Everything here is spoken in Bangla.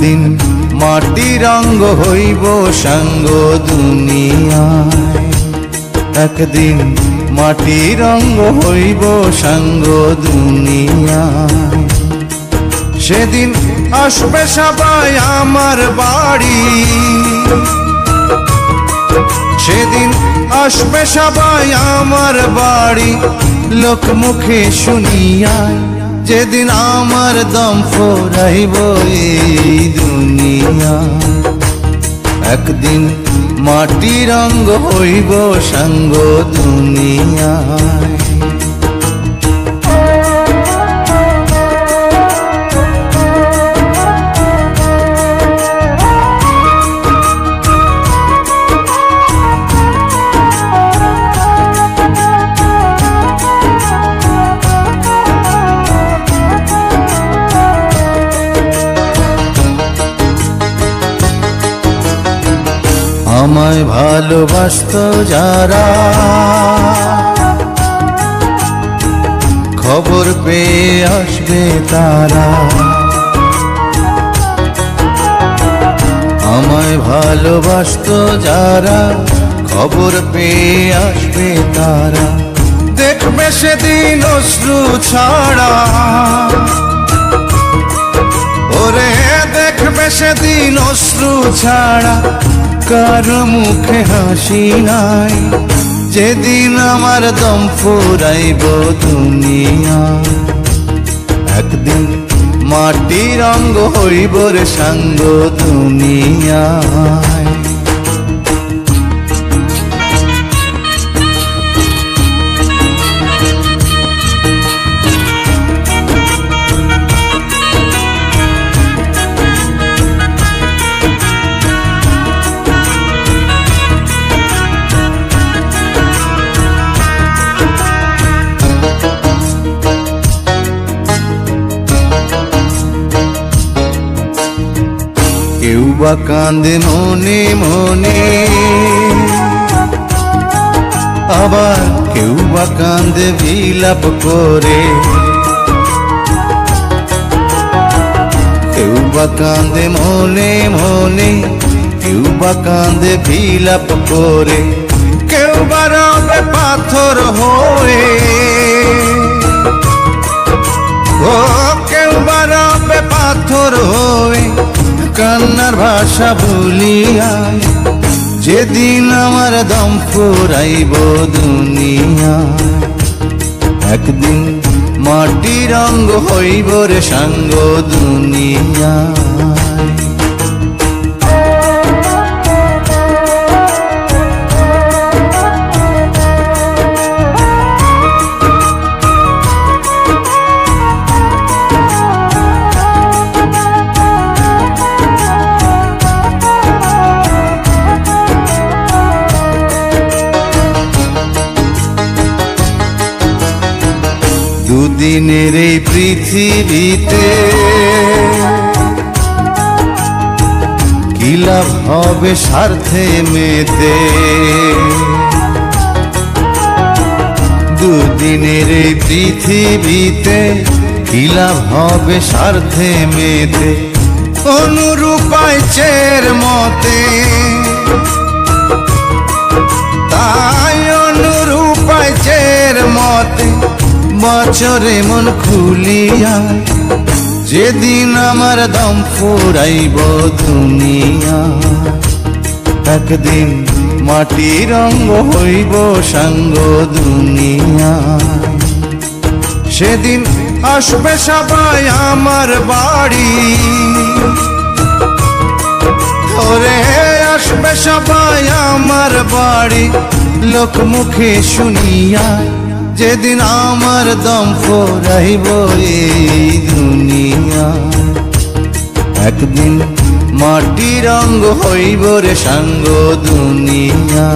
একদিন মাটির অঙ্গ হইব সাঙ্গ দুনিয়ায়, একদিন মাটির অঙ্গ হইব সাঙ্গ দুনিয়ায়। সেদিন আসবে সবাই আমার বাড়ি, সেদিন আসবে সবাই আমার বাড়ি, লোক মুখে শুনিয়ায় যেদিন আমার দম ফুরাইব এই দুনিয়া। একদিন মাটির অঙ্গ হইব সাঙ্গ দুনিয়ায়। আমায় ভালোবাসত যারা, খবর পেয়ে আসবে তারা। আমায় ভালোবাসত যারা, খবর পেয়ে আসবে তারা। দেখবে সেদিন অশ্রু ছাড়া, ওরে দেখবে সেদিন অশ্রু ছাড়া কারো মুখে হাসি নাই। যেদিন আমার দম ফুরাইব দুনিয়া, একদিন মাটির অঙ্গ হইব রে সাঙ্গ দুনিয়ায়। কেউ বা কান্দে মনে মনে, আবার কেউ বা কান্দে বিলাপ করে। কেউ বা কান্দে মনে মনে, কেউ বা কান্দে বিলাপ করে। কেউ বা রবে পাথর হয়ে, ও কেউ বা রবে পাথর হয়ে কান্নার ভাষা ভুলিয়ায়। যেদিন আমার দম ফুরাইব দুনিয়ায়, একদিন মাটির অঙ্গ হইব রে সাঙ্গ দুনিয়ায়। দুদিনের এই পৃথিবীতে কি লাভ হবে স্বার্থে মেতে। দুদিনের এই পৃথিবীতে কি লাভ হবে স্বার্থে মেতে। অনুরূপায় চের মতে, তাই অনুরূপায় চের মতে বছরে মন খুলিয়ায়। যেদিন আমার দম ফুরাইব দুনিয়া, একদিন মাটির অঙ্গ হইব সাঙ্গ দুনিয়ায়। সেদিন আসবে সবাই আমার বাড়ি, ওরে আসবে সবাই আমার বাড়ি, লোক মুখে শুনিয়ায় যেদিন আমার দম ফুরাইব এই দুনিয়া। একদিন মাটির অঙ্গ হইব রে সাঙ্গ দুনিয়া।